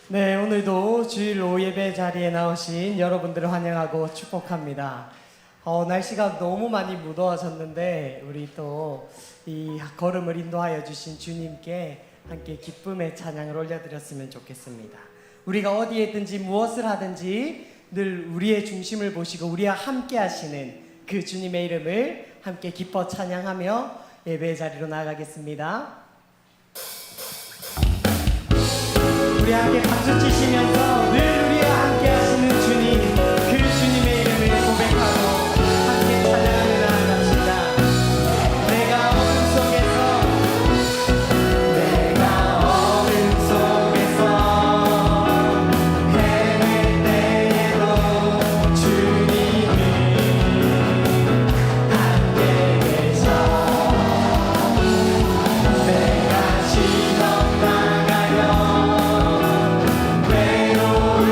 네, 오늘도 주일 오후 예배 자리에 나오신 여러분들을 환영하고 축복합니다. 날씨가 너무 많이 무더워졌는데 우리 또 이 걸음을 인도하여 주신 주님께 함께 기쁨의 찬양을 올려드렸으면 좋겠습니다. 우리가 어디에 있든지 무엇을 하든지 늘 우리의 중심을 보시고 우리와 함께 하시는 그 주님의 이름을 함께 기뻐 찬양하며 예배 자리로 나아가겠습니다. 우리 함께 박수 치시면서 늘 우리와 함께 하시는 주님, 그 주님의 이름을 고백하고 함께 찬양하며 나아갑시다. 내가 어둠 속에서 헤맬 때에도 주님이 함께 계셔. 내가 시험 당하여 외로울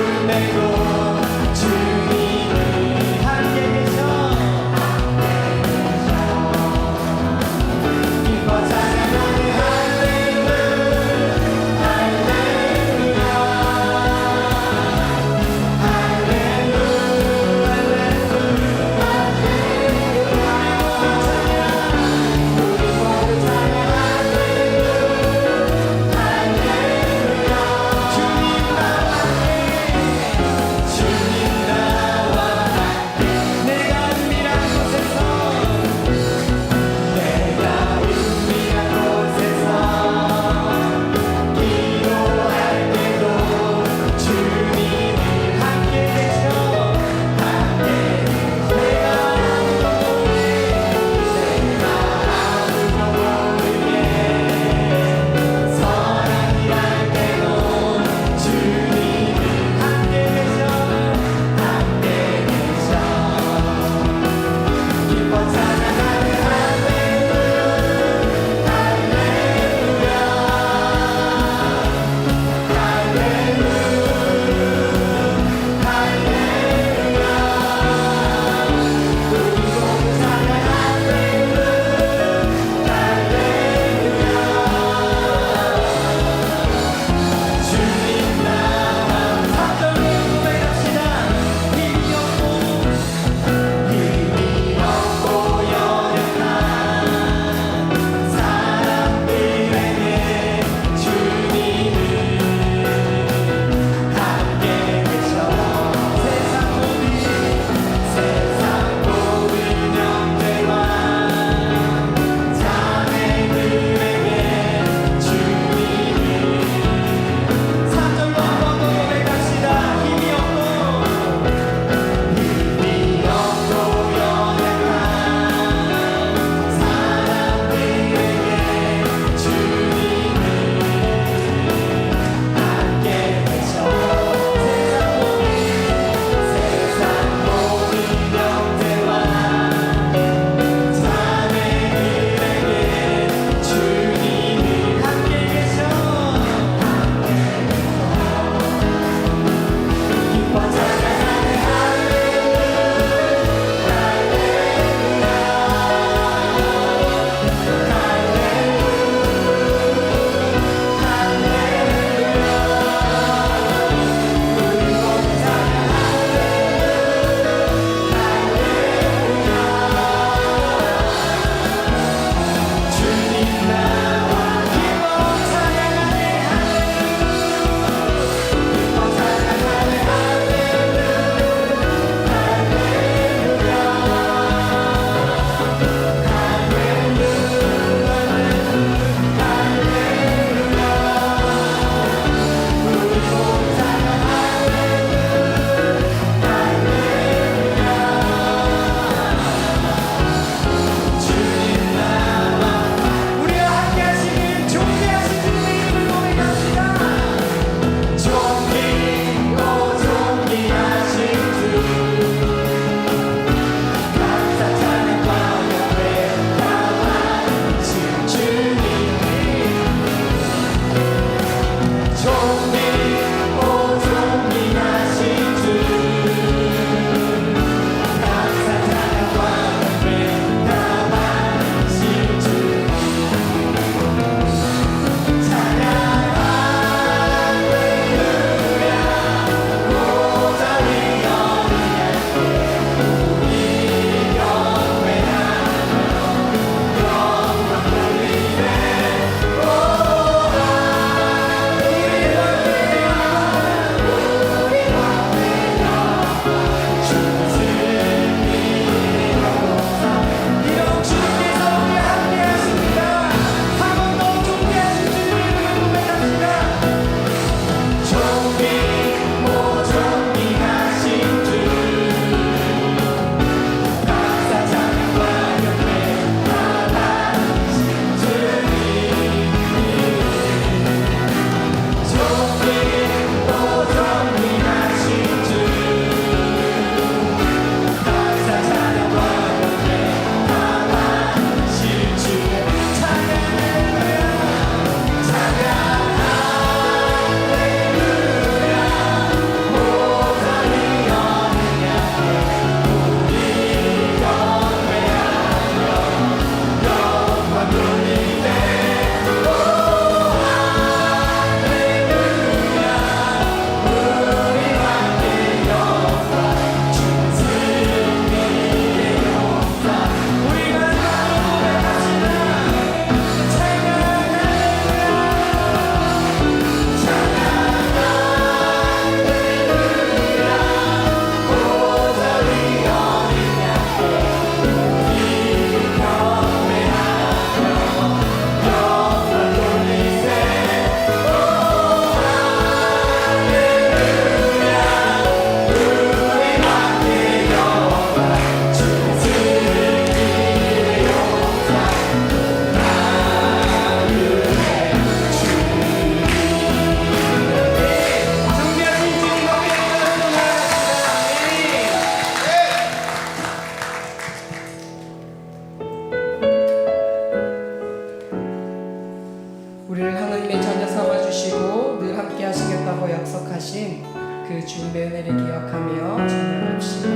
약속하신 그 주님의 은혜를 기억하며 찬양합시다.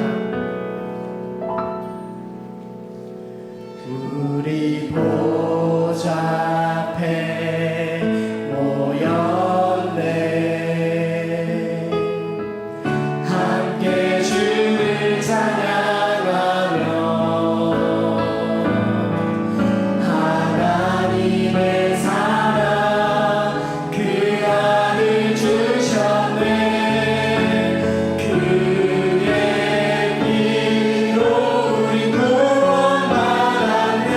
우리 보좌 앞에 모였네. 함께 주를 찬양하며 하나님의 사랑 그 아들 주셨네. 그의 피로 우리 구원 받았네.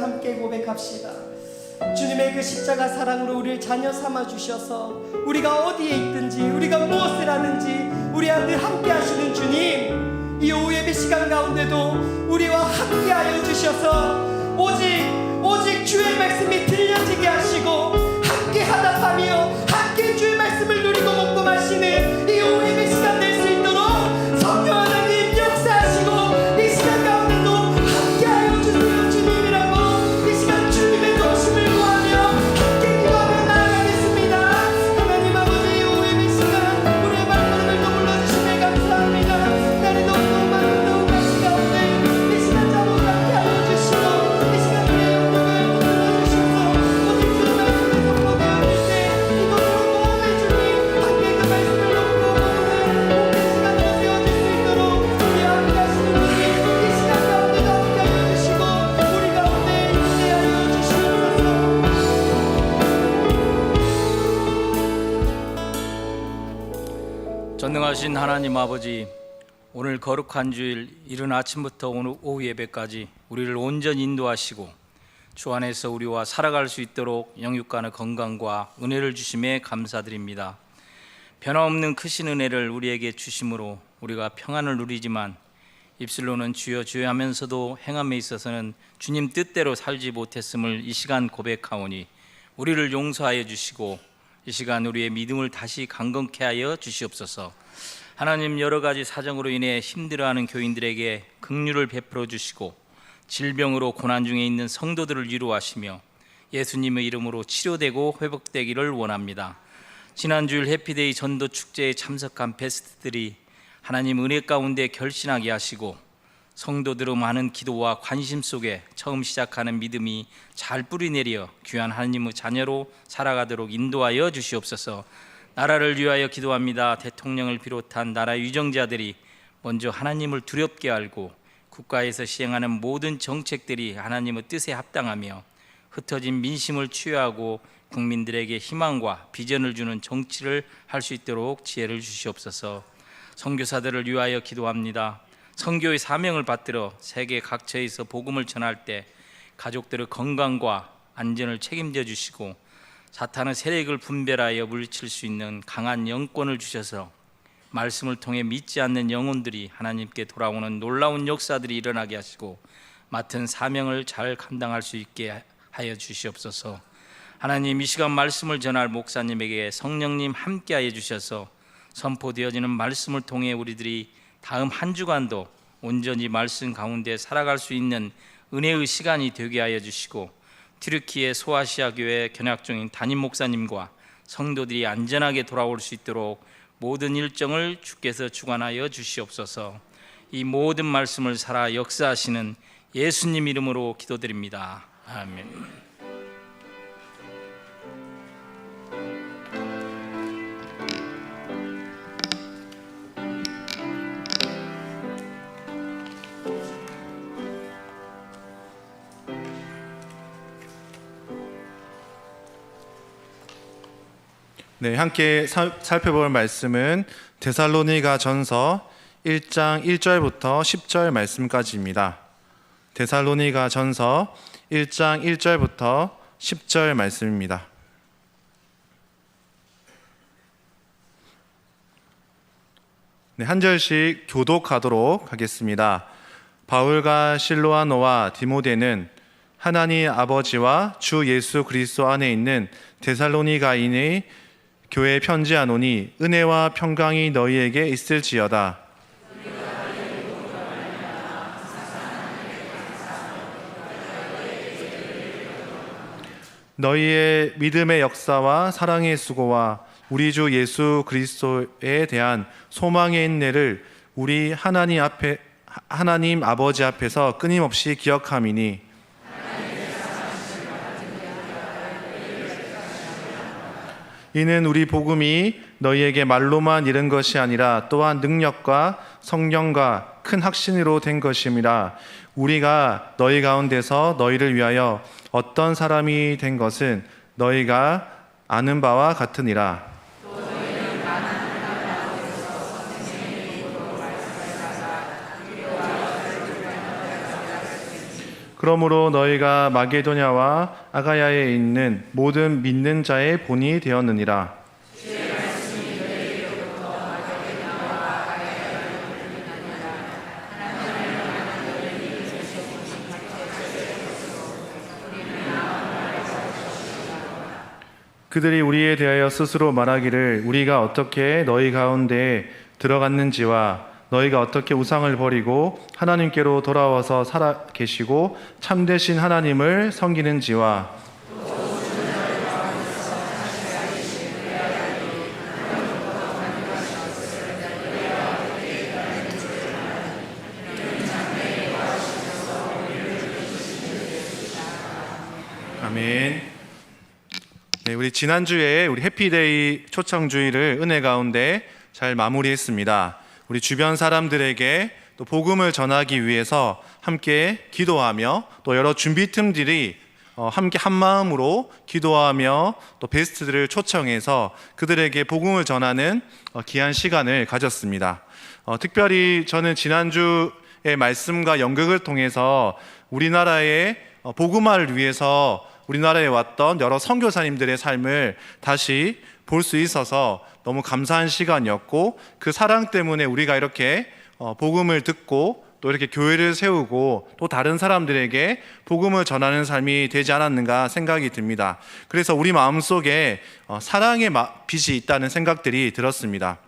함께 고백합시다. 주님의 그 십자가 사랑으로 우리를 자녀 삼아 주셔서 우리가 어디에 있든지 우리가 무엇을 하든지 우리 아들 함께 하시는 주님, 이 오후 예배 시간 가운데도 우리와 함께 하여 주셔서 오직 주의 말씀이 들려지게 하시고 함께 하답하며 함께 주의 말씀을 누리고 먹고 마시는 이 오후 예배 시간 될 수 있도록 성령 하나님 역사하시고 이 시간 가운데도 함께 하여 주세요 주님이라고 이 시간 주님의 도우심을 구하며 함께 기도하며 나아가겠습니다. 하나님 아버지, 이 오후 예배 시간 우리의 발걸음을 또 불러주시며 감사합니다. 날이 너무 많은 더운 날씨 가운데 이 시간 잠옷 함께 하여 주시고 이 시간 우리의 영혼을 불러주셔서 오직 주의 말씀을 선포되었을 때 이곳으로 모험의 주님 함께 그 말씀을 놓고 오늘 시간 되어질 수 있도록 우리 함께 하시는 주님 이 시간 가운데도 함께 하여 주시고 우리 가운데 임재하여 주시옵소서. 전능하신 하나님 아버지, 오늘 거룩한 주일 이른 아침부터 오늘 오후 예배까지 우리를 온전히 인도하시고 주 안에서 우리와 살아갈 수 있도록 영육간의 건강과 은혜를 주심에 감사드립니다. 변함없는 크신 은혜를 우리에게 주심으로 우리가 평안을 누리지만 입술로는 주여 주여 하면서도 행함에 있어서는 주님 뜻대로 살지 못했음을 이 시간 고백하오니 우리를 용서하여 주시고 이 시간 우리의 믿음을 다시 강건케 하여 주시옵소서. 하나님, 여러 가지 사정으로 인해 힘들어하는 교인들에게 긍휼을 베풀어 주시고 질병으로 고난 중에 있는 성도들을 위로하시며 예수님의 이름으로 치료되고 회복되기를 원합니다. 지난 주일 해피데이 전도 축제에 참석한 베스트들이 하나님 은혜 가운데 결신하게 하시고 성도들의 많은 기도와 관심 속에 처음 시작하는 믿음이 잘 뿌리내려 귀한 하나님의 자녀로 살아가도록 인도하여 주시옵소서. 나라를 위하여 기도합니다. 대통령을 비롯한 나라 유정자들이 먼저 하나님을 두렵게 알고 국가에서 시행하는 모든 정책들이 하나님의 뜻에 합당하며 흩어진 민심을 치유하고 국민들에게 희망과 비전을 주는 정치를 할 수 있도록 지혜를 주시옵소서. 선교사들을 위하여 기도합니다. 선교의 사명을 받들어 세계 각처에서 복음을 전할 때 가족들의 건강과 안전을 책임져 주시고 사탄의 세력을 분별하여 물리칠 수 있는 강한 영권을 주셔서 말씀을 통해 믿지 않는 영혼들이 하나님께 돌아오는 놀라운 역사들이 일어나게 하시고 맡은 사명을 잘 감당할 수 있게 하여 주시옵소서. 하나님, 이 시간 말씀을 전할 목사님에게 성령님 함께하여 주셔서 선포되어지는 말씀을 통해 우리들이 다음 한 주간도 온전히 말씀 가운데 살아갈 수 있는 은혜의 시간이 되게 하여 주시고 튀르키예 소아시아 교회 견학 중인 담임 목사님과 성도들이 안전하게 돌아올 수 있도록 모든 일정을 주께서 주관하여 주시옵소서. 이 모든 말씀을 살아 역사하시는 예수님 이름으로 기도드립니다. 아멘. 네, 함께 살펴볼 말씀은 데살로니가 전서 1장 1절부터 10절 말씀까지입니다. 데살로니가 전서 1장 1절부터 10절 말씀입니다. 네, 한 절씩 교독하도록 하겠습니다. 바울과 실로아노와 디모데는 하나님 아버지와 주 예수 그리스도 안에 있는 데살로니가인의 교회에 편지하노니 은혜와 평강이 너희에게 있을지어다. 너희의 믿음의 역사와 사랑의 수고와 우리 주 예수 그리스도에 대한 소망의 인내를 우리 하나님 아버지 앞에서 끊임없이 기억함이니 이는 우리 복음이 너희에게 말로만 이른 것이 아니라 또한 능력과 성령과 큰 확신으로 된 것임이라. 우리가 너희 가운데서 너희를 위하여 어떤 사람이 된 것은 너희가 아는 바와 같으니라. 그러므로 너희가 마게도냐와 아가야에 있는 모든 믿는 자의 본이 되었느니라. 그들이 우리에 대하여 스스로 말하기를 우리가 어떻게 너희 가운데 들어갔는지와 너희가 어떻게 우상을 버리고 하나님께로 돌아와서 살아 계시고 참되신 하나님을 섬기는지와 아멘. 네, 우리 지난주에 우리 해피데이 초청주의를 은혜 가운데 잘 마무리했습니다. 우리 주변 사람들에게 또 복음을 전하기 위해서 함께 기도하며 또 여러 준비팀들이 함께 한 마음으로 기도하며 또 베스트들을 초청해서 그들에게 복음을 전하는 귀한 시간을 가졌습니다. 특별히 저는 지난주의 말씀과 연극을 통해서 우리나라의 복음화를 위해서 우리나라에 왔던 여러 선교사님들의 삶을 다시 볼 수 있어서 너무 감사한 시간이었고, 그 사랑 때문에 우리가 이렇게 복음을 듣고 또 이렇게 교회를 세우고 또 다른 사람들에게 복음을 전하는 삶이 되지 않았는가 생각이 듭니다. 그래서 우리 마음속에 사랑의 빛이 있다는 생각들이 들었습니다.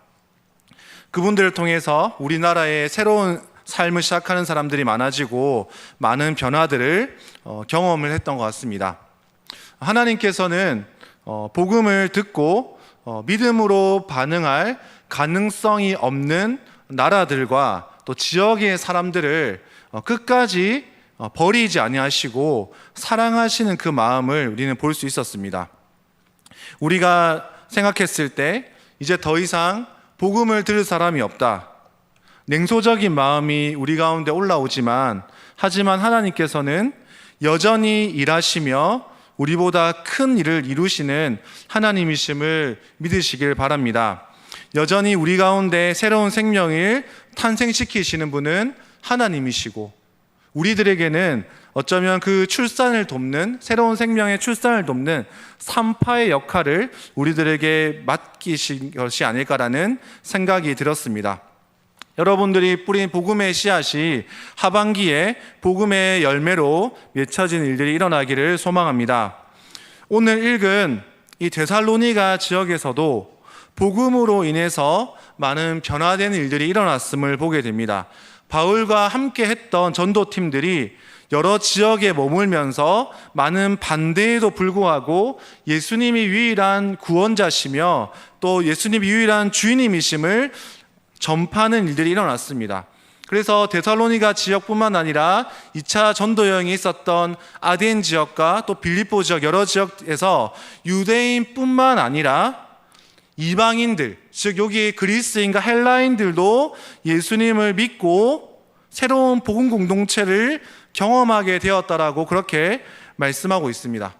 그분들을 통해서 우리나라의 새로운 삶을 시작하는 사람들이 많아지고 많은 변화들을 경험을 했던 것 같습니다. 하나님께서는 복음을 듣고 믿음으로 반응할 가능성이 없는 나라들과 또 지역의 사람들을 끝까지 버리지 아니하시고 사랑하시는 그 마음을 우리는 볼 수 있었습니다. 우리가 생각했을 때 이제 더 이상 복음을 들을 사람이 없다, 냉소적인 마음이 우리 가운데 올라오지만, 하지만 하나님께서는 여전히 일하시며 우리보다 큰 일을 이루시는 하나님이심을 믿으시길 바랍니다. 여전히 우리 가운데 새로운 생명을 탄생시키시는 분은 하나님이시고, 우리들에게는 어쩌면 그 출산을 돕는, 새로운 생명의 출산을 돕는 산파의 역할을 우리들에게 맡기신 것이 아닐까라는 생각이 들었습니다. 여러분들이 뿌린 복음의 씨앗이 하반기에 복음의 열매로 맺혀진 일들이 일어나기를 소망합니다. 오늘 읽은 이 데살로니가 지역에서도 복음으로 인해서 많은 변화된 일들이 일어났음을 보게 됩니다. 바울과 함께 했던 전도팀들이 여러 지역에 머물면서 많은 반대에도 불구하고 예수님이 유일한 구원자시며 또 예수님이 유일한 주인님이심을 전파하는 일들이 일어났습니다. 그래서 데살로니가 지역뿐만 아니라 2차 전도 여행이 있었던 아덴 지역과 또 빌립보 지역, 여러 지역에서 유대인뿐만 아니라 이방인들, 즉 여기 그리스인과 헬라인들도 예수님을 믿고 새로운 복음 공동체를 경험하게 되었다라고 그렇게 말씀하고 있습니다.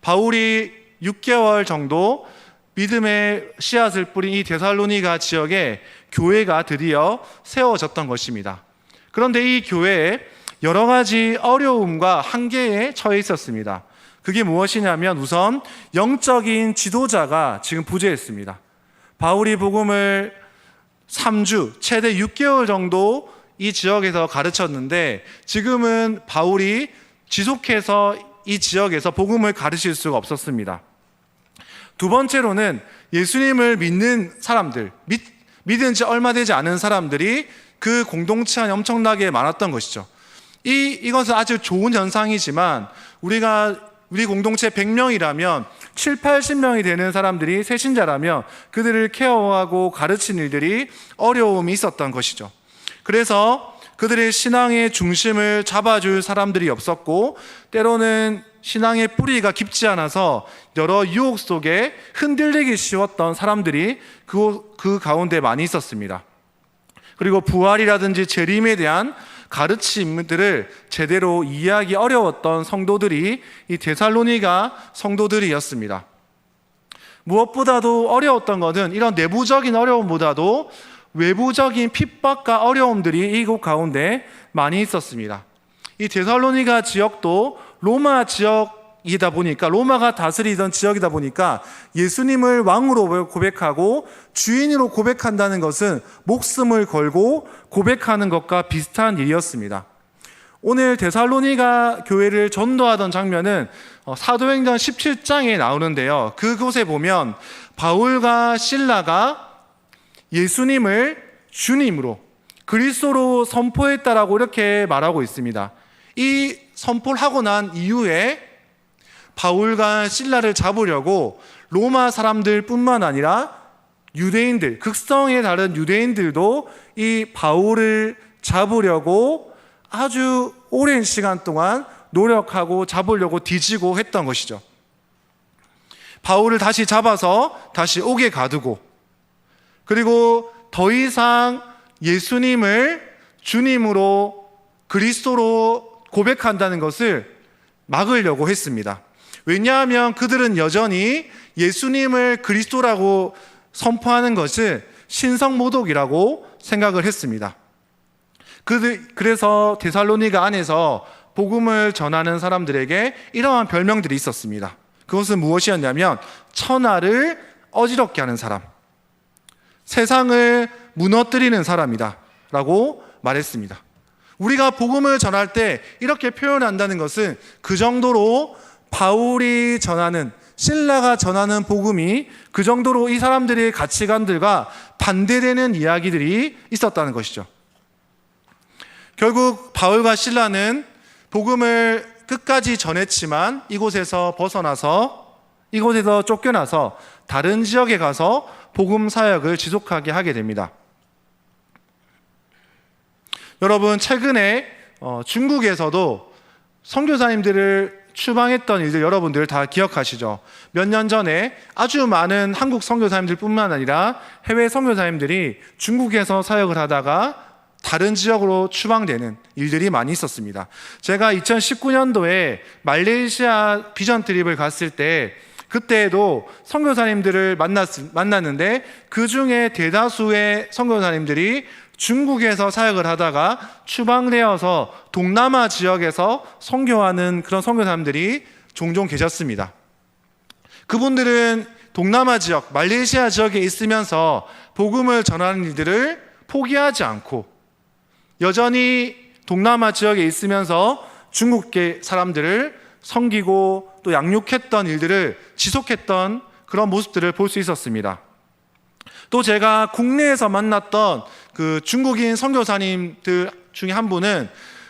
바울이 6개월 정도 믿음의 씨앗을 뿌린 이 데살로니가 지역에 교회가 드디어 세워졌던 것입니다. 그런데 이 교회에 여러 가지 어려움과 한계에 처해 있었습니다. 그게 무엇이냐면 우선 영적인 지도자가 지금 부재했습니다. 바울이 복음을 3주, 최대 6개월 정도 이 지역에서 가르쳤는데 지금은 바울이 지속해서 이 지역에서 복음을 가르칠 수가 없었습니다. 두 번째로는 예수님을 믿는 사람들, 믿은 지 얼마 되지 않은 사람들이 그 공동체 안에 엄청나게 많았던 것이죠. 이것은 아주 좋은 현상이지만 우리 공동체 100명이라면 7, 80명이 되는 사람들이 새신자라면 그들을 케어하고 가르치는 일들이 어려움이 있었던 것이죠. 그래서 그들의 신앙의 중심을 잡아줄 사람들이 없었고, 때로는 신앙의 뿌리가 깊지 않아서 여러 유혹 속에 흔들리기 쉬웠던 사람들이 그 가운데 많이 있었습니다. 그리고 부활이라든지 재림에 대한 가르침들을 제대로 이해하기 어려웠던 성도들이 이 데살로니가 성도들이었습니다. 무엇보다도 어려웠던 것은 이런 내부적인 어려움보다도 외부적인 핍박과 어려움들이 이곳 가운데 많이 있었습니다. 이 데살로니가 지역도 로마 지역이다 보니까, 로마가 다스리던 지역이다 보니까 예수님을 왕으로 고백하고 주인으로 고백한다는 것은 목숨을 걸고 고백하는 것과 비슷한 일이었습니다. 오늘 데살로니가 교회를 전도하던 장면은 사도행전 17장에 나오는데요. 그곳에 보면 바울과 실라가 예수님을 주님으로, 그리스도로 선포했다라고 이렇게 말하고 있습니다. 이 선포를 하고 난 이후에 바울과 실라를 잡으려고 로마 사람들 뿐만 아니라 유대인들, 극성에 다른 유대인들도 이 바울을 잡으려고 아주 오랜 시간 동안 노력하고 잡으려고 뒤지고 했던 것이죠. 바울을 다시 잡아서 다시 옥에 가두고, 그리고 더 이상 예수님을 주님으로, 그리스도로 고백한다는 것을 막으려고 했습니다. 왜냐하면 그들은 여전히 예수님을 그리스도라고 선포하는 것을 신성모독이라고 생각을 했습니다. 그래서 데살로니가 안에서 복음을 전하는 사람들에게 이러한 별명들이 있었습니다. 그것은 무엇이었냐면 천하를 어지럽게 하는 사람, 세상을 무너뜨리는 사람이다 라고 말했습니다. 우리가 복음을 전할 때 이렇게 표현한다는 것은 그 정도로 바울이 전하는, 실라가 전하는 복음이 그 정도로 이 사람들의 가치관들과 반대되는 이야기들이 있었다는 것이죠. 결국 바울과 실라는 복음을 끝까지 전했지만 이곳에서 벗어나서, 이곳에서 쫓겨나서 다른 지역에 가서 복음 사역을 지속하게 하게 됩니다. 여러분, 최근에 중국에서도 선교사님들을 추방했던 일들 여러분들 다 기억하시죠? 몇 년 전에 아주 많은 한국 선교사님들 뿐만 아니라 해외 선교사님들이 중국에서 사역을 하다가 다른 지역으로 추방되는 일들이 많이 있었습니다. 제가 2019년도에 말레이시아 비전 트립을 갔을 때 그때에도 선교사님들을 만났는데 그 중에 대다수의 선교사님들이 중국에서 사역을 하다가 추방되어서 동남아 지역에서 선교하는 그런 선교사님들이 종종 계셨습니다. 그분들은 동남아 지역, 말레이시아 지역에 있으면서 복음을 전하는 일들을 포기하지 않고 여전히 동남아 지역에 있으면서 중국계 사람들을 섬기고 또 양육했던 일들을 지속했던 그런 모습들을 볼 수 있었습니다. 또 제가 국내에서 만났던 그 중국인 선교사님들 중에 한 분은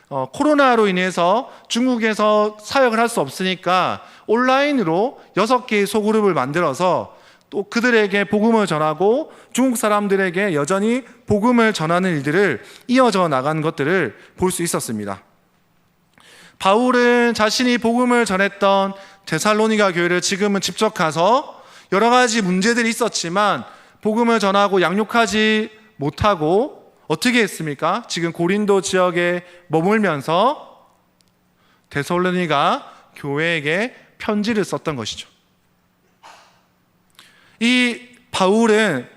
코로나로 인해서 중국에서 사역을 할 수 없으니까 온라인으로 6개의 소그룹을 만들어서 또 그들에게 복음을 전하고 중국 사람들에게 여전히 복음을 전하는 일들을 이어져 나가는 것들을 볼 수 있었습니다. 바울은 자신이 복음을 전했던 데살로니가 교회를 지금은 직접 가서 여러 가지 문제들이 있었지만 복음을 전하고 양육하지 못하고 어떻게 했습니까? 지금 고린도 지역에 머물면서 데살로니가 교회에게 편지를 썼던 것이죠. 이 바울은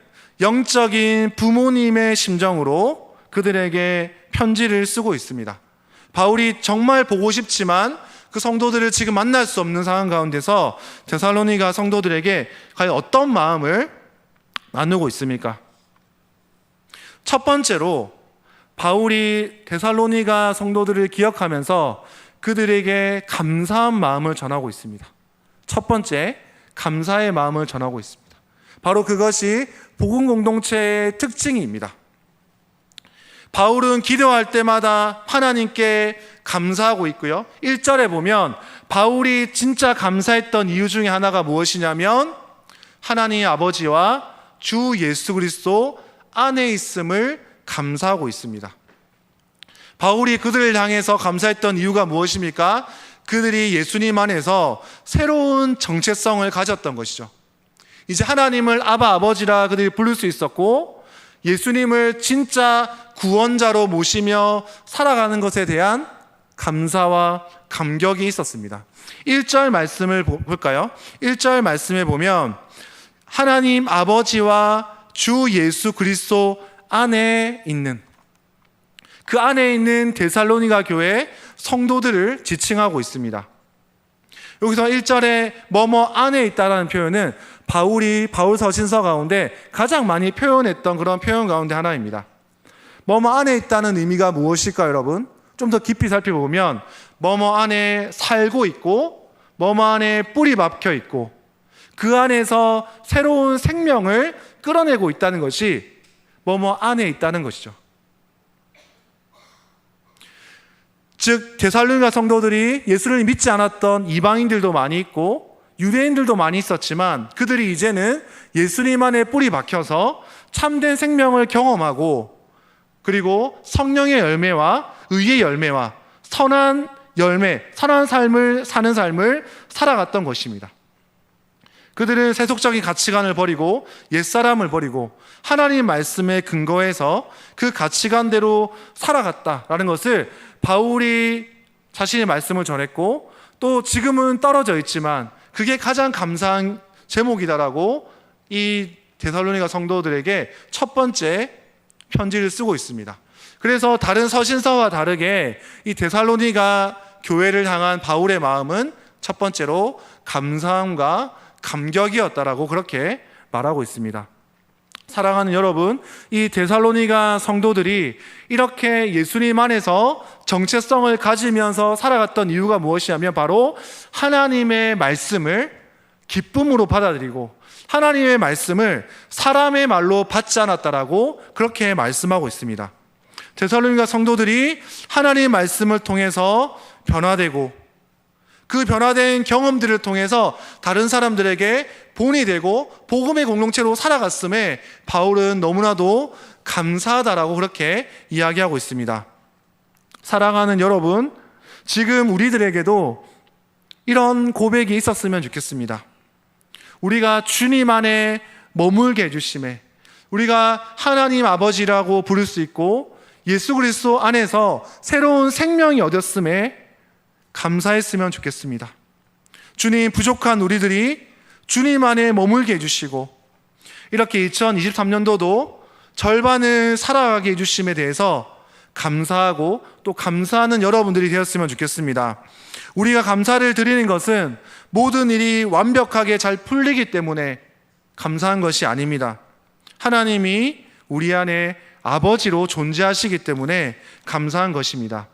영적인 부모님의 심정으로 그들에게 편지를 쓰고 있습니다. 바울이 정말 보고 싶지만 그 성도들을 지금 만날 수 없는 상황 가운데서 데살로니가 성도들에게 과연 어떤 마음을 나누고 있습니까? 첫 번째로 바울이 데살로니가 성도들을 기억하면서 그들에게 감사한 마음을 전하고 있습니다. 첫 번째, 감사의 마음을 전하고 있습니다. 바로 그것이 복음 공동체의 특징입니다. 바울은 기도할 때마다 하나님께 감사하고 있고요. 1절에 보면 바울이 진짜 감사했던 이유 중에 하나가 무엇이냐면 하나님 아버지와 주 예수 그리스도 안에 있음을 감사하고 있습니다. 바울이 그들을 향해서 감사했던 이유가 무엇입니까? 그들이 예수님 안에서 새로운 정체성을 가졌던 것이죠. 이제 하나님을 아바 아버지라 그들이 부를 수 있었고 예수님을 진짜 구원자로 모시며 살아가는 것에 대한 감사와 감격이 있었습니다. 1절 말씀을 볼까요? 1절 말씀에 보면 하나님 아버지와 주 예수 그리스도 안에 있는, 그 안에 있는 데살로니가 교회 성도들을 지칭하고 있습니다. 여기서 1절에 뭐뭐 안에 있다라는 표현은 바울 서신서 가운데 가장 많이 표현했던 그런 표현 가운데 하나입니다. 뭐뭐 안에 있다는 의미가 무엇일까요, 여러분? 좀 더 깊이 살펴보면 뭐뭐 안에 살고 있고 뭐뭐 안에 뿌리 박혀 있고 그 안에서 새로운 생명을 끌어내고 있다는 것이 뭐뭐 안에 있다는 것이죠. 즉 데살로니가 성도들이 예수를 믿지 않았던 이방인들도 많이 있고 유대인들도 많이 있었지만 그들이 이제는 예수님 안에 뿌리 박혀서 참된 생명을 경험하고 그리고 성령의 열매와 의의 열매와 선한 열매, 선한 삶을 사는 삶을 살아갔던 것입니다. 그들은 세속적인 가치관을 버리고 옛사람을 버리고 하나님 말씀에 근거해서 그 가치관대로 살아갔다라는 것을 바울이 자신의 말씀을 전했고 또 지금은 떨어져 있지만 그게 가장 감사한 제목이다라고 이 데살로니가 성도들에게 첫 번째 편지를 쓰고 있습니다. 그래서 다른 서신서와 다르게 이 데살로니가 교회를 향한 바울의 마음은 첫 번째로 감사함과 감격이었다라고 그렇게 말하고 있습니다. 사랑하는 여러분, 이 데살로니가 성도들이 이렇게 예수님 안에서 정체성을 가지면서 살아갔던 이유가 무엇이냐면 바로 하나님의 말씀을 기쁨으로 받아들이고 하나님의 말씀을 사람의 말로 받지 않았다라고 그렇게 말씀하고 있습니다. 데살로니가 성도들이 하나님의 말씀을 통해서 변화되고 그 변화된 경험들을 통해서 다른 사람들에게 본이 되고 복음의 공동체로 살아갔음에 바울은 너무나도 감사하다라고 그렇게 이야기하고 있습니다. 사랑하는 여러분, 지금 우리들에게도 이런 고백이 있었으면 좋겠습니다. 우리가 주님 안에 머물게 해주심에 우리가 하나님 아버지라고 부를 수 있고 예수 그리스도 안에서 새로운 생명이 얻었음에 감사했으면 좋겠습니다. 주님, 부족한 우리들이 주님 안에 머물게 해주시고 이렇게 2023년도도 절반을 살아가게 해주심에 대해서 감사하고 또 감사하는 여러분들이 되었으면 좋겠습니다. 우리가 감사를 드리는 것은 모든 일이 완벽하게 잘 풀리기 때문에 감사한 것이 아닙니다. 하나님이 우리 안에 아버지로 존재하시기 때문에 감사한 것입니다.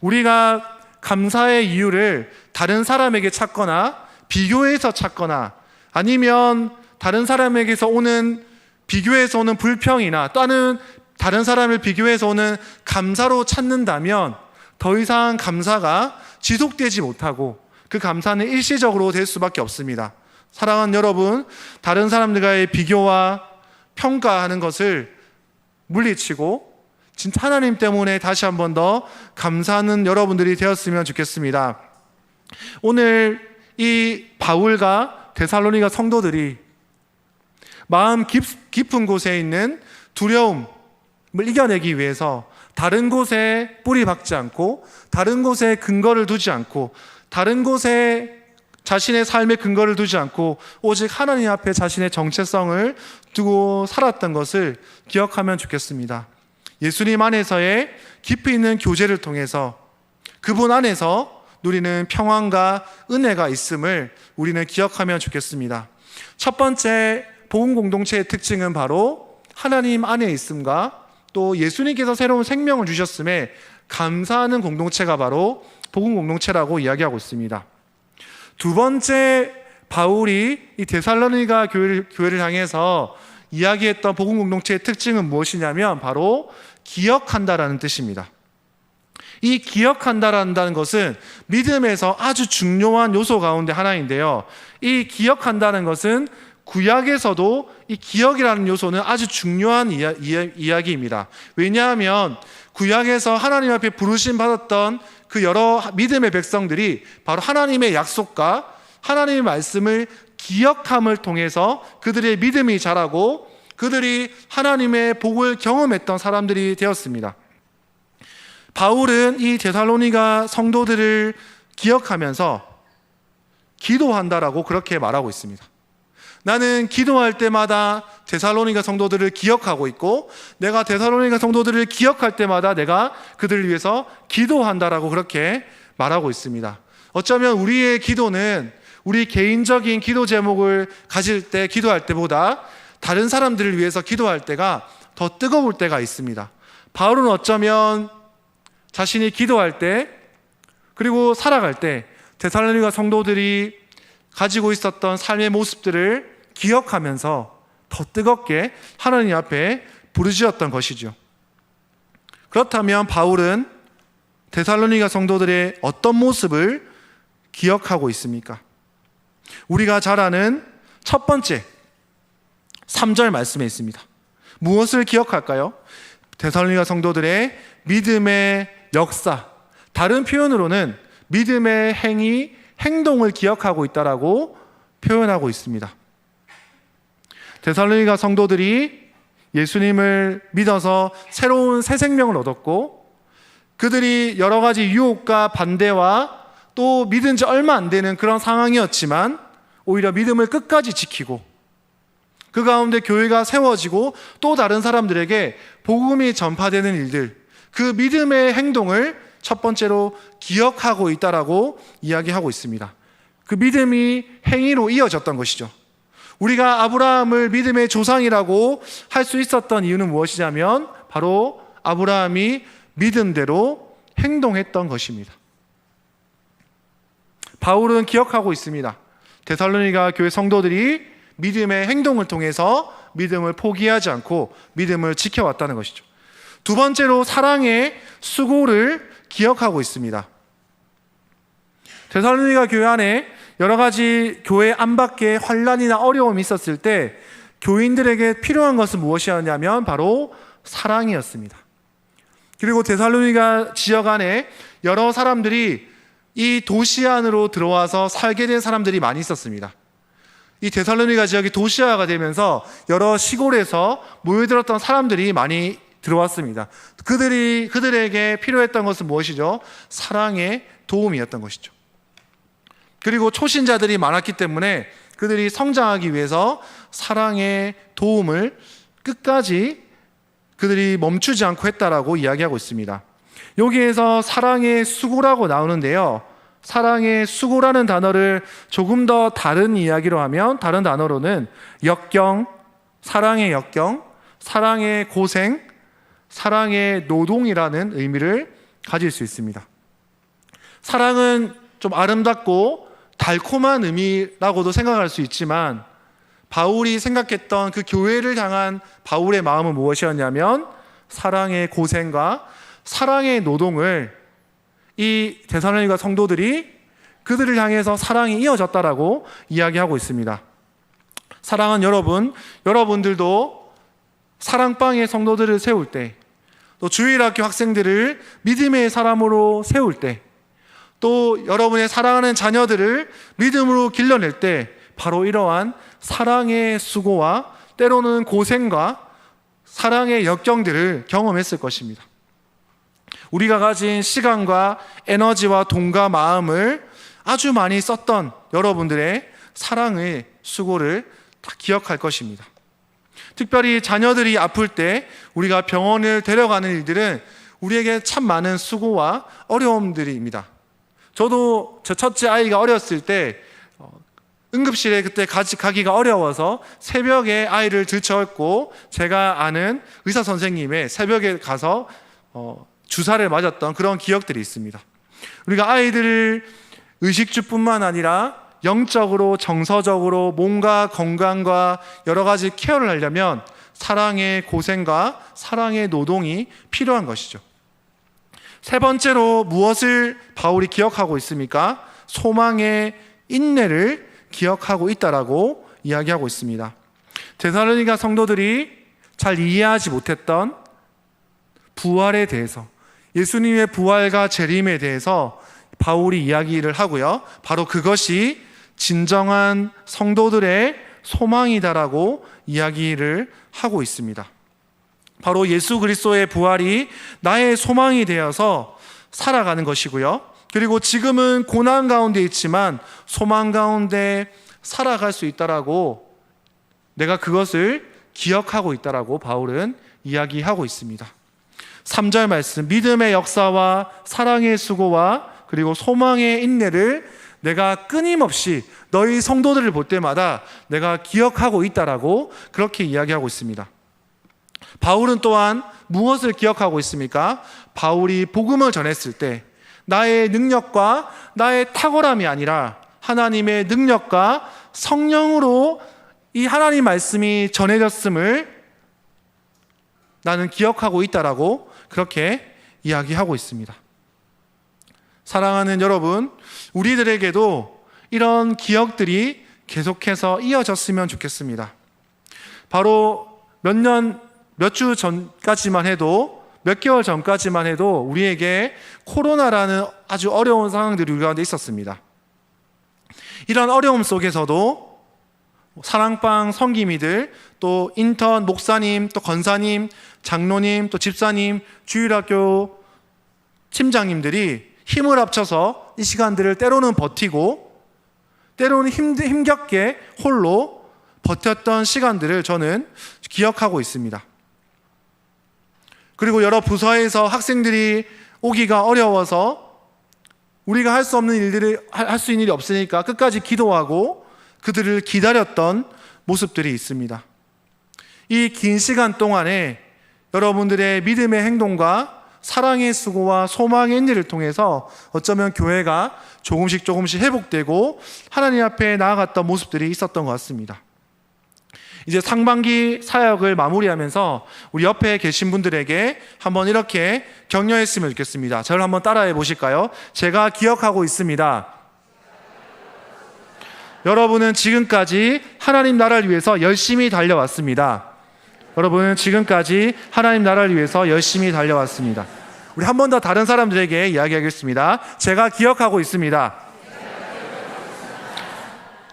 우리가 감사의 이유를 다른 사람에게 찾거나 비교해서 찾거나 아니면 다른 사람에게서 오는 비교해서 오는 불평이나 또는 다른 사람을 비교해서 오는 감사로 찾는다면 더 이상 감사가 지속되지 못하고 그 감사는 일시적으로 될 수밖에 없습니다. 사랑하는 여러분, 다른 사람들과의 비교와 평가하는 것을 물리치고 진짜 하나님 때문에 다시 한 번 더 감사하는 여러분들이 되었으면 좋겠습니다. 오늘 이 바울과 데살로니가 성도들이 마음 깊은 곳에 있는 두려움을 이겨내기 위해서 다른 곳에 뿌리 박지 않고 다른 곳에 근거를 두지 않고 다른 곳에 자신의 삶의 근거를 두지 않고 오직 하나님 앞에 자신의 정체성을 두고 살았던 것을 기억하면 좋겠습니다. 예수님 안에서의 깊이 있는 교제를 통해서 그분 안에서 누리는 평안과 은혜가 있음을 우리는 기억하면 좋겠습니다. 첫 번째 복음 공동체의 특징은 바로 하나님 안에 있음과 또 예수님께서 새로운 생명을 주셨음에 감사하는 공동체가 바로 복음 공동체라고 이야기하고 있습니다. 두 번째, 바울이 이 데살로니가 교회를 향해서 이야기했던 복음 공동체의 특징은 무엇이냐면 바로 기억한다라는 뜻입니다. 이 기억한다라는 것은 믿음에서 아주 중요한 요소 가운데 하나인데요. 이 기억한다는 것은 구약에서도 이 기억이라는 요소는 아주 중요한 이야기입니다. 왜냐하면 구약에서 하나님 앞에 부르심 받았던 그 여러 믿음의 백성들이 바로 하나님의 약속과 하나님의 말씀을 기억함을 통해서 그들의 믿음이 자라고 그들이 하나님의 복을 경험했던 사람들이 되었습니다. 바울은 이 데살로니가 성도들을 기억하면서 기도한다라고 그렇게 말하고 있습니다. 나는 기도할 때마다 데살로니가 성도들을 기억하고 있고, 내가 데살로니가 성도들을 기억할 때마다 내가 그들을 위해서 기도한다라고 그렇게 말하고 있습니다. 어쩌면 우리의 기도는 우리 개인적인 기도 제목을 가질 때, 기도할 때보다 다른 사람들을 위해서 기도할 때가 더 뜨거울 때가 있습니다. 바울은 어쩌면 자신이 기도할 때, 그리고 살아갈 때 데살로니가 성도들이 가지고 있었던 삶의 모습들을 기억하면서 더 뜨겁게 하나님 앞에 부르짖었던 것이죠. 그렇다면 바울은 데살로니가 성도들의 어떤 모습을 기억하고 있습니까? 우리가 잘 아는 첫 번째 3절 말씀에 있습니다. 무엇을 기억할까요? 데살로니가 성도들의 믿음의 역사, 다른 표현으로는 믿음의 행위, 행동을 기억하고 있다라고 표현하고 있습니다. 데살로니가 성도들이 예수님을 믿어서 새로운 새 생명을 얻었고, 그들이 여러 가지 유혹과 반대와 또 믿은 지 얼마 안 되는 그런 상황이었지만 오히려 믿음을 끝까지 지키고, 그 가운데 교회가 세워지고 또 다른 사람들에게 복음이 전파되는 일들, 그 믿음의 행동을 첫 번째로 기억하고 있다라고 이야기하고 있습니다. 그 믿음이 행위로 이어졌던 것이죠. 우리가 아브라함을 믿음의 조상이라고 할 수 있었던 이유는 무엇이냐면 바로 아브라함이 믿음대로 행동했던 것입니다. 바울은 기억하고 있습니다. 데살로니가 교회 성도들이 믿음의 행동을 통해서 믿음을 포기하지 않고 믿음을 지켜왔다는 것이죠. 두 번째로 사랑의 수고를 기억하고 있습니다. 데살로니가 교회 안에 여러 가지 교회 안팎의 환난이나 어려움이 있었을 때 교인들에게 필요한 것은 무엇이었냐면 바로 사랑이었습니다. 그리고 데살로니가 지역 안에 여러 사람들이 이 도시 안으로 들어와서 살게 된 사람들이 많이 있었습니다. 이 데살로니가 지역이 도시화가 되면서 여러 시골에서 모여들었던 사람들이 많이 들어왔습니다. 그들에게 필요했던 것은 무엇이죠? 사랑의 도움이었던 것이죠. 그리고 초신자들이 많았기 때문에 그들이 성장하기 위해서 사랑의 도움을 끝까지 그들이 멈추지 않고 했다라고 이야기하고 있습니다. 여기에서 사랑의 수고라고 나오는데요, 사랑의 수고라는 단어를 조금 더 다른 이야기로 하면, 다른 단어로는 역경, 사랑의 역경, 사랑의 고생, 사랑의 노동이라는 의미를 가질 수 있습니다. 사랑은 좀 아름답고 달콤한 의미라고도 생각할 수 있지만, 바울이 생각했던 그 교회를 향한 바울의 마음은 무엇이었냐면 사랑의 고생과 사랑의 노동을 이 데살로니가 성도들이 그들을 향해서 사랑이 이어졌다라고 이야기하고 있습니다. 사랑은 여러분들도 사랑방의 성도들을 세울 때, 또 주일학교 학생들을 믿음의 사람으로 세울 때, 또 여러분의 사랑하는 자녀들을 믿음으로 길러낼 때 바로 이러한 사랑의 수고와 때로는 고생과 사랑의 역경들을 경험했을 것입니다. 우리가 가진 시간과 에너지와 돈과 마음을 아주 많이 썼던 여러분들의 사랑의 수고를 다 기억할 것입니다. 특별히 자녀들이 아플 때 우리가 병원을 데려가는 일들은 우리에게 참 많은 수고와 어려움들입니다. 저도 저 첫째 아이가 어렸을 때 응급실에 그때 가기가 어려워서 새벽에 아이를 들쳐왔고, 제가 아는 의사 선생님의 새벽에 가서 주사를 맞았던 그런 기억들이 있습니다. 우리가 아이들을 의식주뿐만 아니라 영적으로, 정서적으로 몸과 건강과 여러 가지 케어를 하려면 사랑의 고생과 사랑의 노동이 필요한 것이죠. 세 번째로 무엇을 바울이 기억하고 있습니까? 소망의 인내를 기억하고 있다라고 이야기하고 있습니다. 데살로니가 성도들이 잘 이해하지 못했던 부활에 대해서, 예수님의 부활과 재림에 대해서 바울이 이야기를 하고요, 바로 그것이 진정한 성도들의 소망이다라고 이야기를 하고 있습니다. 바로 예수 그리스도의 부활이 나의 소망이 되어서 살아가는 것이고요, 그리고 지금은 고난 가운데 있지만 소망 가운데 살아갈 수 있다라고 내가 그것을 기억하고 있다라고 바울은 이야기하고 있습니다. 3절 말씀, 믿음의 역사와 사랑의 수고와 그리고 소망의 인내를 내가 끊임없이 너희 성도들을 볼 때마다 내가 기억하고 있다라고 그렇게 이야기하고 있습니다. 바울은 또한 무엇을 기억하고 있습니까? 바울이 복음을 전했을 때 나의 능력과 나의 탁월함이 아니라 하나님의 능력과 성령으로 이 하나님 말씀이 전해졌음을 나는 기억하고 있다라고 그렇게 이야기하고 있습니다. 사랑하는 여러분, 우리들에게도 이런 기억들이 계속해서 이어졌으면 좋겠습니다. 바로 몇 주 전까지만 해도, 몇 개월 전까지만 해도 우리에게 코로나라는 아주 어려운 상황들이 우리 가운데 있었습니다. 이런 어려움 속에서도 사랑방 성기미들, 또 인턴 목사님, 또 권사님, 장로님, 또 집사님, 주일학교 팀장님들이 힘을 합쳐서 이 시간들을 때로는 버티고 때로는 힘겹게 홀로 버텼던 시간들을 저는 기억하고 있습니다. 그리고 여러 부서에서 학생들이 오기가 어려워서 우리가 할 수 없는 일들을 할 수 있는 일이 없으니까 끝까지 기도하고 그들을 기다렸던 모습들이 있습니다. 이 긴 시간 동안에 여러분들의 믿음의 행동과 사랑의 수고와 소망의 인내를 통해서 어쩌면 교회가 조금씩 회복되고 하나님 앞에 나아갔던 모습들이 있었던 것 같습니다. 이제 상반기 사역을 마무리하면서 우리 옆에 계신 분들에게 한번 이렇게 격려했으면 좋겠습니다. 저를 한번 따라해 보실까요? 제가 기억하고 있습니다. 여러분은 지금까지 하나님 나라를 위해서 열심히 달려왔습니다. 여러분은 지금까지 하나님 나라를 위해서 열심히 달려왔습니다. 우리 한 번 더 다른 사람들에게 이야기하겠습니다. 제가 기억하고 있습니다.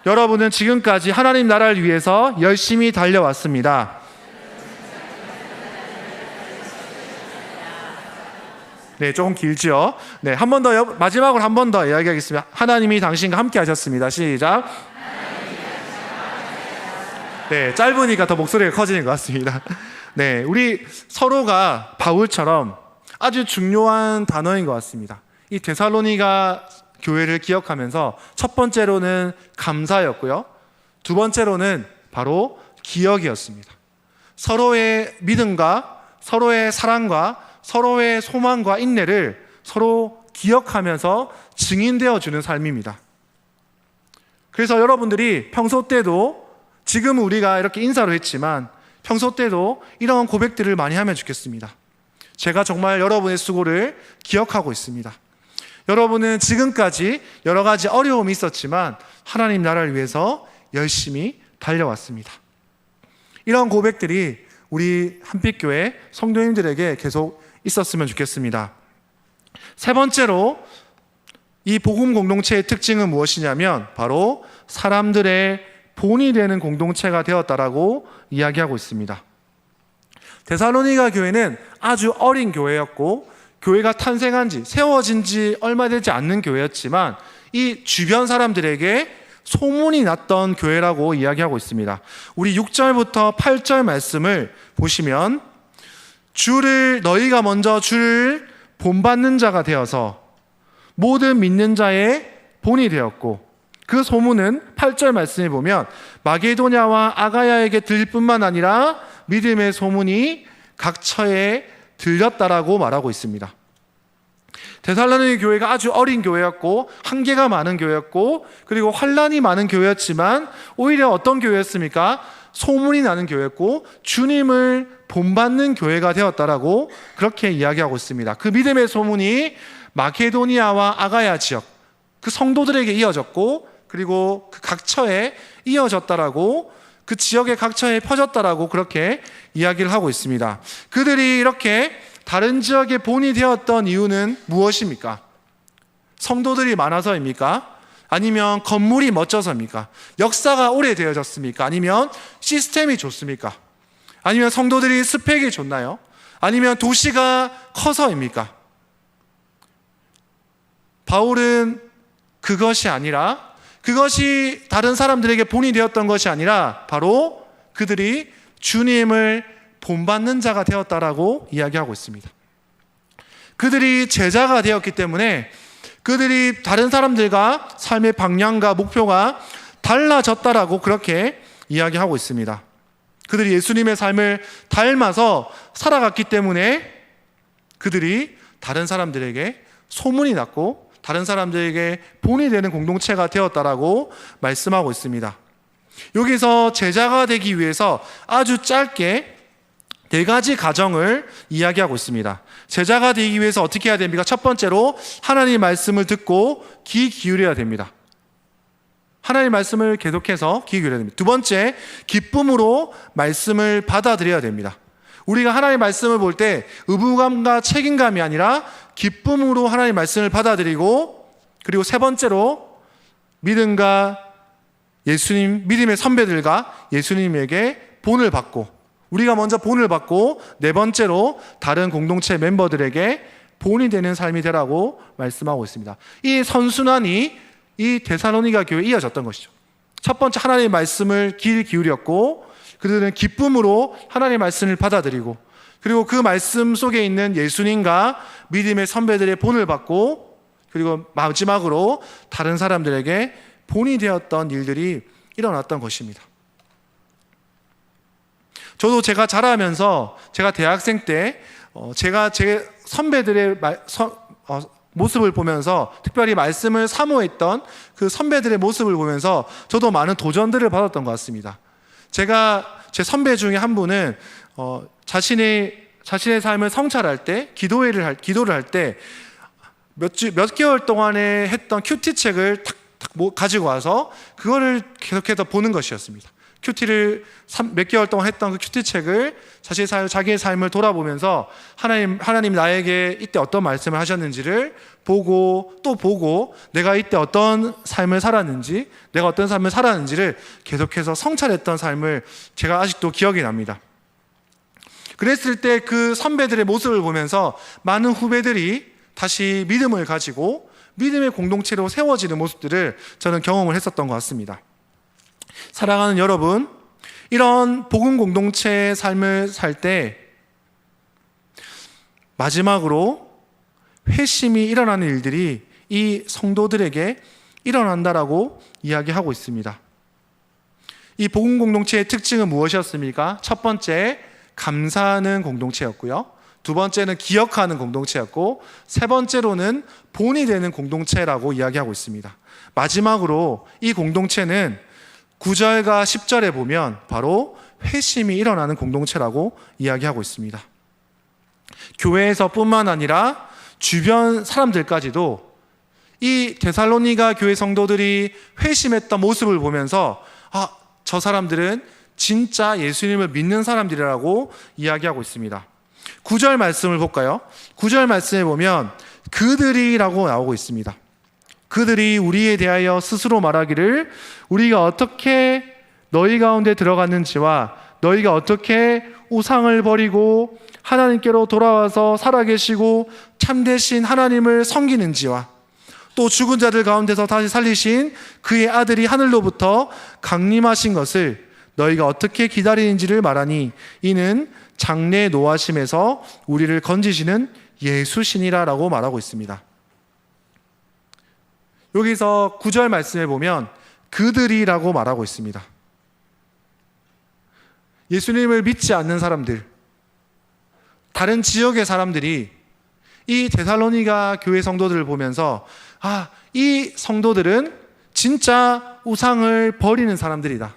여러분은 지금까지 하나님 나라를 위해서 열심히 달려왔습니다. 네, 조금 길죠? 네, 한 번 더, 마지막으로 한 번 더 이야기하겠습니다. 하나님이 당신과 함께 하셨습니다. 시작. 네, 짧으니까 더 목소리가 커지는 것 같습니다. 네, 우리 서로가 바울처럼 아주 중요한 단어인 것 같습니다. 이 데살로니가 교회를 기억하면서 첫 번째로는 감사였고요. 두 번째로는 바로 기억이었습니다. 서로의 믿음과 서로의 사랑과 서로의 소망과 인내를 서로 기억하면서 증인되어 주는 삶입니다. 그래서 여러분들이 평소 때도 지금 우리가 이렇게 인사로 했지만 평소 때도 이런 고백들을 많이 하면 좋겠습니다. 제가 정말 여러분의 수고를 기억하고 있습니다. 여러분은 지금까지 여러 가지 어려움이 있었지만 하나님 나라를 위해서 열심히 달려왔습니다. 이런 고백들이 우리 한빛교회 성도님들에게 계속 있었으면 좋겠습니다. 세 번째로 이 복음 공동체의 특징은 무엇이냐면 바로 사람들의 본이 되는 공동체가 되었다라고 이야기하고 있습니다. 데살로니가 교회는 아주 어린 교회였고 교회가 탄생한 지, 세워진 지 얼마 되지 않는 교회였지만 이 주변 사람들에게 소문이 났던 교회라고 이야기하고 있습니다. 우리 6절부터 8절 말씀을 보시면 너희가 먼저 주를 본받는 자가 되어서 모든 믿는 자의 본이 되었고 그 소문은 8절 말씀에 보면 마게도냐와 아가야에게 들릴 뿐만 아니라 믿음의 소문이 각 처에 들렸다라고 말하고 있습니다. 데살로니가 교회가 아주 어린 교회였고 한계가 많은 교회였고 그리고 환란이 많은 교회였지만 오히려 어떤 교회였습니까? 소문이 나는 교회였고 주님을 본받는 교회가 되었다라고 그렇게 이야기하고 있습니다. 그 믿음의 소문이 마케도니아와 아가야 지역 그 성도들에게 이어졌고 그리고 그 각처에 이어졌다라고 그 지역의 각처에 퍼졌다라고 그렇게 이야기를 하고 있습니다. 그들이 이렇게 다른 지역의 본이 되었던 이유는 무엇입니까? 성도들이 많아서입니까? 아니면 건물이 멋져서입니까? 역사가 오래되어졌습니까? 아니면 시스템이 좋습니까? 아니면 성도들이 스펙이 좋나요? 아니면 도시가 커서입니까? 바울은 그것이 다른 사람들에게 본이 되었던 것이 아니라 바로 그들이 주님을 본받는 자가 되었다라고 이야기하고 있습니다. 그들이 제자가 되었기 때문에 그들이 다른 사람들과 삶의 방향과 목표가 달라졌다라고 그렇게 이야기하고 있습니다. 그들이 예수님의 삶을 닮아서 살아갔기 때문에 그들이 다른 사람들에게 소문이 났고 다른 사람들에게 본이 되는 공동체가 되었다라고 말씀하고 있습니다. 여기서 제자가 되기 위해서 아주 짧게 4가지 과정을 이야기하고 있습니다. 제자가 되기 위해서 어떻게 해야 됩니까? 첫 번째로 하나님의 말씀을 듣고 귀 기울여야 됩니다. 하나님의 말씀을 계속해서 귀 기울여야 됩니다. 두 번째, 기쁨으로 말씀을 받아들여야 됩니다. 우리가 하나님의 말씀을 볼 때 의무감과 책임감이 아니라 기쁨으로 하나님의 말씀을 받아들이고, 그리고 세 번째로 믿음의 선배들과 예수님에게 본을 받고, 우리가 먼저 본을 받고 네 번째로 다른 공동체 멤버들에게 본이 되는 삶이 되라고 말씀하고 있습니다. 이 선순환이 이 데살로니가 교회에 이어졌던 것이죠. 첫 번째, 하나님의 말씀을 귀 기울였고 그들은 기쁨으로 하나님의 말씀을 받아들이고, 그리고 그 말씀 속에 있는 예수님과 믿음의 선배들의 본을 받고, 그리고 마지막으로 다른 사람들에게 본이 되었던 일들이 일어났던 것입니다. 저도 제가 자라면서 제가 대학생 때 제가 제 선배들의 모습을 보면서, 특별히 말씀을 사모했던 그 선배들의 모습을 보면서 저도 많은 도전들을 받았던 것 같습니다. 제 선배 중에 한 분은 자신의 삶을 성찰할 때, 기도를 할 때 몇 개월 동안에 했던 큐티 책을 탁 가지고 와서 그거를 계속해서 보는 것이었습니다. 큐티를 몇 개월 동안 했던 그 큐티 책을 자기의 삶을 돌아보면서 하나님 나에게 이때 어떤 말씀을 하셨는지를 보고 또 보고, 내가 이때 어떤 삶을 살았는지, 내가 어떤 삶을 살았는지를 계속해서 성찰했던 삶을 제가 아직도 기억이 납니다. 그랬을 때 그 선배들의 모습을 보면서 많은 후배들이 다시 믿음을 가지고 믿음의 공동체로 세워지는 모습들을 저는 경험을 했었던 것 같습니다. 사랑하는 여러분, 이런 복음 공동체의 삶을 살 때 마지막으로 회심이 일어나는 일들이 이 성도들에게 일어난다라고 이야기하고 있습니다. 이 복음 공동체의 특징은 무엇이었습니까? 첫 번째, 감사하는 공동체였고요. 두 번째는 기억하는 공동체였고, 세 번째로는 본이 되는 공동체라고 이야기하고 있습니다. 마지막으로 이 공동체는 9절과 10절에 보면 바로 회심이 일어나는 공동체라고 이야기하고 있습니다. 교회에서 뿐만 아니라 주변 사람들까지도 이 데살로니가 교회 성도들이 회심했던 모습을 보면서 저 사람들은 진짜 예수님을 믿는 사람들이라고 이야기하고 있습니다. 9절 말씀을 볼까요? 9절 말씀에 보면 그들이라고 나오고 있습니다. 그들이 우리에 대하여 스스로 말하기를 우리가 어떻게 너희 가운데 들어갔는지와 너희가 어떻게 우상을 버리고 하나님께로 돌아와서 살아계시고 참되신 하나님을 섬기는지와 또 죽은 자들 가운데서 다시 살리신 그의 아들이 하늘로부터 강림하신 것을 너희가 어떻게 기다리는지를 말하니 이는 장래 노하심에서 우리를 건지시는 예수시니라라고 말하고 있습니다. 여기서 9절 말씀에 보면 그들이라고 말하고 있습니다. 예수님을 믿지 않는 사람들, 다른 지역의 사람들이 이 데살로니가 교회 성도들을 보면서 이 성도들은 진짜 우상을 버리는 사람들이다.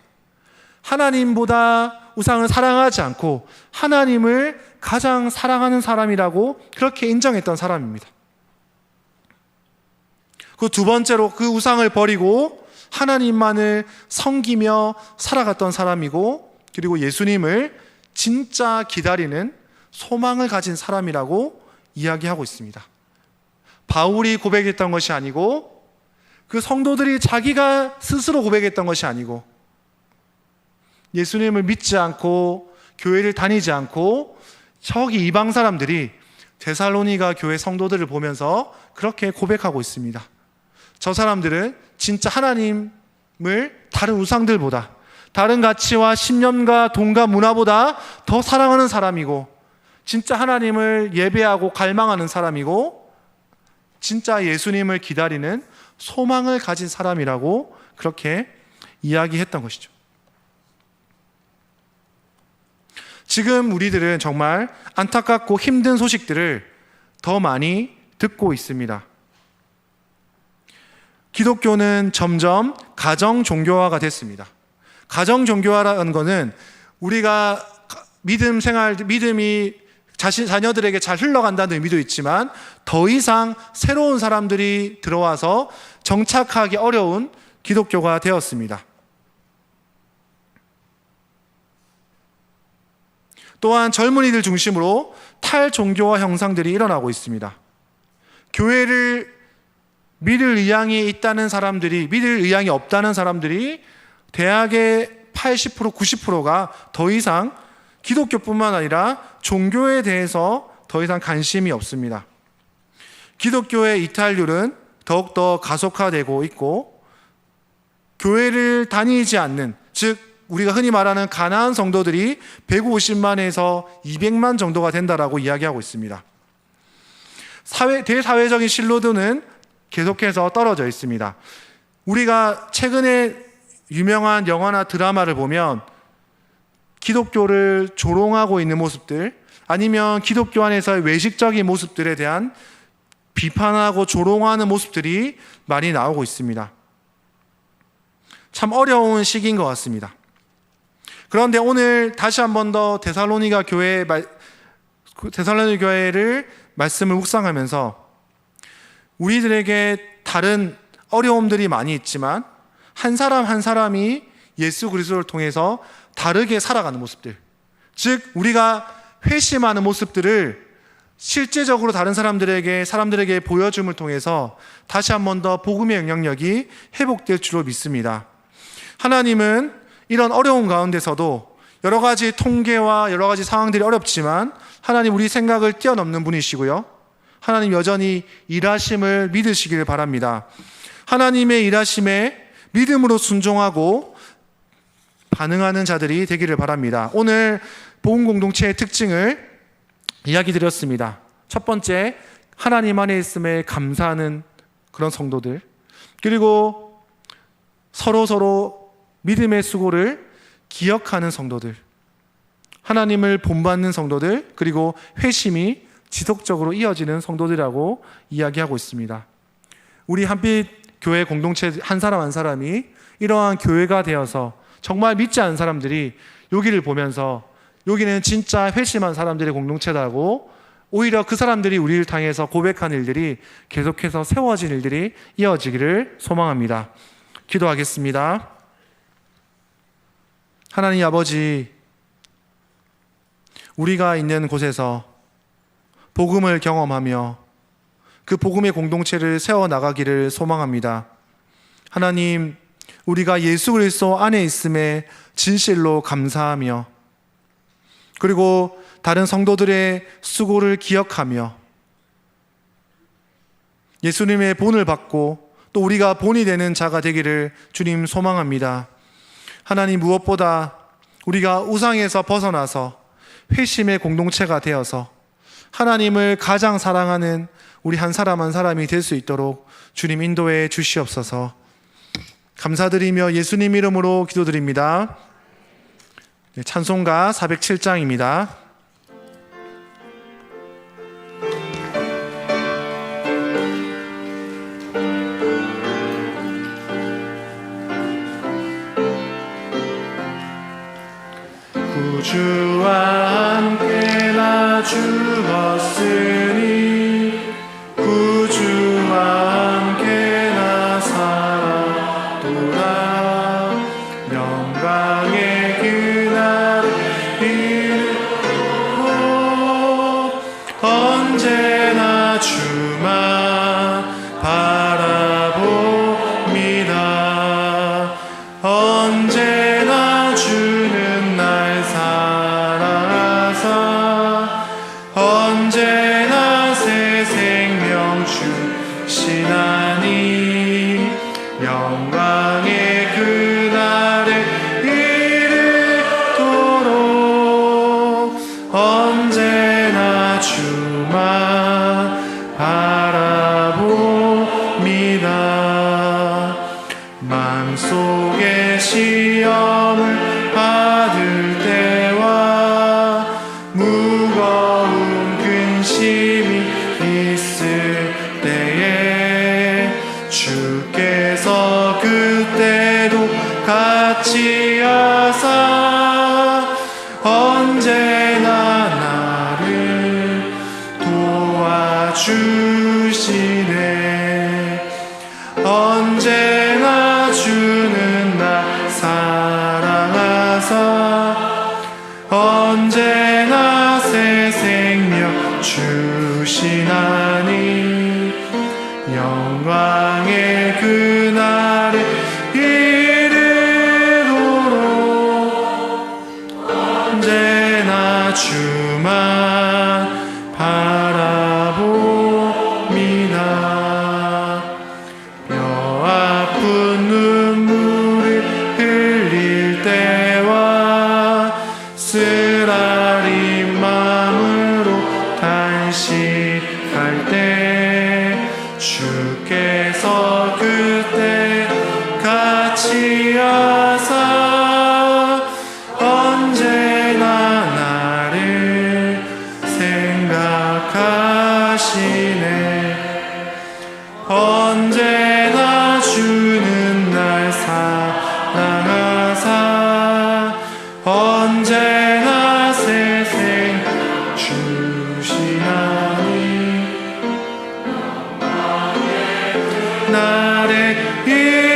하나님보다 우상을 사랑하지 않고 하나님을 가장 사랑하는 사람이라고 그렇게 인정했던 사람입니다. 그 두 번째로 그 우상을 버리고 하나님만을 섬기며 살아갔던 사람이고, 그리고 예수님을 진짜 기다리는 소망을 가진 사람이라고 이야기하고 있습니다. 바울이 고백했던 것이 아니고, 그 성도들이 자기가 스스로 고백했던 것이 아니고, 예수님을 믿지 않고 교회를 다니지 않고 저기 이방 사람들이 데살로니가 교회 성도들을 보면서 그렇게 고백하고 있습니다. 저 사람들은 진짜 하나님을 다른 우상들보다, 다른 가치와 신념과 돈과 문화보다 더 사랑하는 사람이고, 진짜 하나님을 예배하고 갈망하는 사람이고, 진짜 예수님을 기다리는 소망을 가진 사람이라고 그렇게 이야기했던 것이죠. 지금 우리들은 정말 안타깝고 힘든 소식들을 더 많이 듣고 있습니다. 기독교는 점점 가정 종교화가 됐습니다. 가정 종교화라는 것은 우리가 믿음이 자녀들에게 잘 흘러간다는 의미도 있지만, 더 이상 새로운 사람들이 들어와서 정착하기 어려운 기독교가 되었습니다. 또한 젊은이들 중심으로 탈종교화 형상들이 일어나고 있습니다. 교회를 믿을 의향이 있다는 사람들이, 믿을 의향이 없다는 사람들이 대학의 80%, 90%가 더 이상 기독교뿐만 아니라 종교에 대해서 더 이상 관심이 없습니다. 기독교의 이탈률은 더욱더 가속화되고 있고, 교회를 다니지 않는, 즉 우리가 흔히 말하는 가나안 성도들이 150만에서 200만 정도가 된다라고 이야기하고 있습니다. 대사회적인 신뢰도는 계속해서 떨어져 있습니다. 우리가 최근에 유명한 영화나 드라마를 보면 기독교를 조롱하고 있는 모습들, 아니면 기독교 안에서의 외식적인 모습들에 대한 비판하고 조롱하는 모습들이 많이 나오고 있습니다. 참 어려운 시기인 것 같습니다. 그런데 오늘 다시 한 번 더 데살로니가 교회를 말씀을 묵상하면서 우리들에게 다른 어려움들이 많이 있지만 한 사람 한 사람이 예수 그리스도를 통해서 다르게 살아가는 모습들, 즉 우리가 회심하는 모습들을 실제적으로 다른 사람들에게 보여줌을 통해서 다시 한 번 더 복음의 영향력이 회복될 줄로 믿습니다. 하나님은 이런 어려운 가운데서도 여러 가지 통계와 여러 가지 상황들이 어렵지만 하나님 우리 생각을 뛰어넘는 분이시고요, 하나님 여전히 일하심을 믿으시기를 바랍니다. 하나님의 일하심에 믿음으로 순종하고 반응하는 자들이 되기를 바랍니다. 오늘 복음 공동체의 특징을 이야기 드렸습니다. 첫 번째, 하나님 안에 있음에 감사하는 그런 성도들, 그리고 서로 믿음의 수고를 기억하는 성도들, 하나님을 본받는 성도들, 그리고 회심이 지속적으로 이어지는 성도들이라고 이야기하고 있습니다. 우리 한빛 교회 공동체 한 사람 한 사람이 이러한 교회가 되어서 정말 믿지 않은 사람들이 여기를 보면서 여기는 진짜 회심한 사람들의 공동체다고, 오히려 그 사람들이 우리를 향해서 고백하는 일들이 계속해서 세워진 일들이 이어지기를 소망합니다. 기도하겠습니다. 하나님 아버지, 우리가 있는 곳에서 복음을 경험하며 그 복음의 공동체를 세워나가기를 소망합니다. 하나님, 우리가 예수 그리스도 안에 있음에 진실로 감사하며, 그리고 다른 성도들의 수고를 기억하며 예수님의 본을 받고 또 우리가 본이 되는 자가 되기를 주님 소망합니다. 하나님, 무엇보다 우리가 우상에서 벗어나서 회심의 공동체가 되어서 하나님을 가장 사랑하는 우리 한 사람 한 사람이 될 수 있도록 주님 인도해 주시옵소서. 감사드리며 예수님 이름으로 기도드립니다. 찬송가 407장입니다. 구주와 함께 나 죽었으니 구주와 함께 나 살았도다. 영광의 그날을 이루고 언제나 주만 바라봅니다. 언제나 주는 날 사랑하사 언제나 새 생명 주시나니 영광의 그날을 주만 바라봅니다. 마음속에 시험을 받을 때와 무거운 근심이 있을 때에 주께서 그때도 같이 하사 언제나 나를 도와주시네. 언제나 주는 나 사랑하사 언제나 새 생명 주시나니 영광의 그날에 이르도록 언제나 주만 바라봅니다. 뼈 아픈 눈물을 흘릴 때와 쓰라린 마음으로 단식할 때 주께서 그때 같이 하사 언제나 나를 생각하시네. 언제나 주는 날 사랑하사 언제나 새 생명 주시나니 날에 이르도록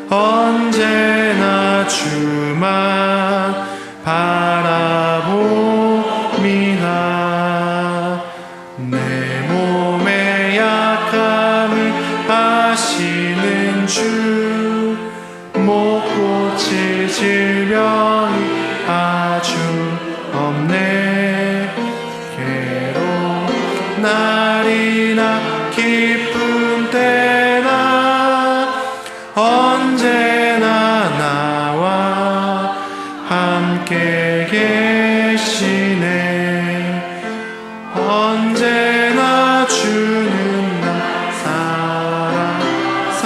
언제나 주만 바라봅니다. 내 몸의 약함을 아시는 주 못 고칠 질병이 아주 없네. 괴로운 날이나 기쁜 때나 언제나 나와 함께 계시네. 언제나 주는 나 사랑하사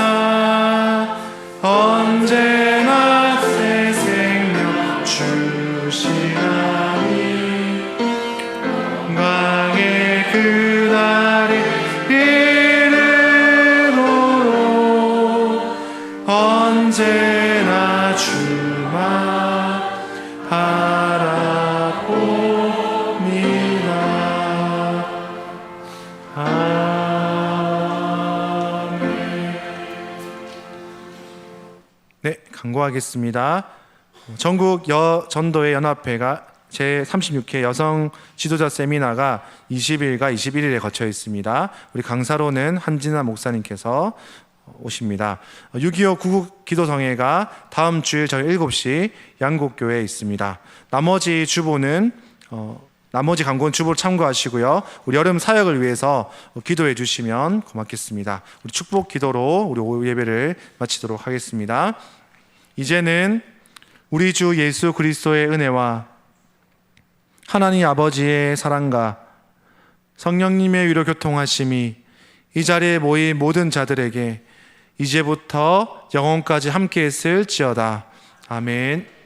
언제나 새 생명 주시나니 영광의 그날에 이르도록 언제나 주만 바라봅니다. 아멘. 네, 강구하겠습니다. 전국 전도회 연합회가 제36회 여성 지도자 세미나가 20일과 21일에 거쳐 있습니다. 우리 강사로는 한진아 목사님께서 오십니다. 6.25 구국기도성회가 다음 주일 저희 7시 양곡교회에 있습니다. 나머지 주보는 나머지 강구원 주보를 참고하시고요. 우리 여름 사역을 위해서 기도해 주시면 고맙겠습니다. 우리 축복 기도로 우리 오후 예배를 마치도록 하겠습니다. 이제는 우리 주 예수 그리스도의 은혜와 하나님 아버지의 사랑과 성령님의 위로 교통하심이 이 자리에 모인 모든 자들에게 이제부터 영원까지 함께 했을지어다. 아멘.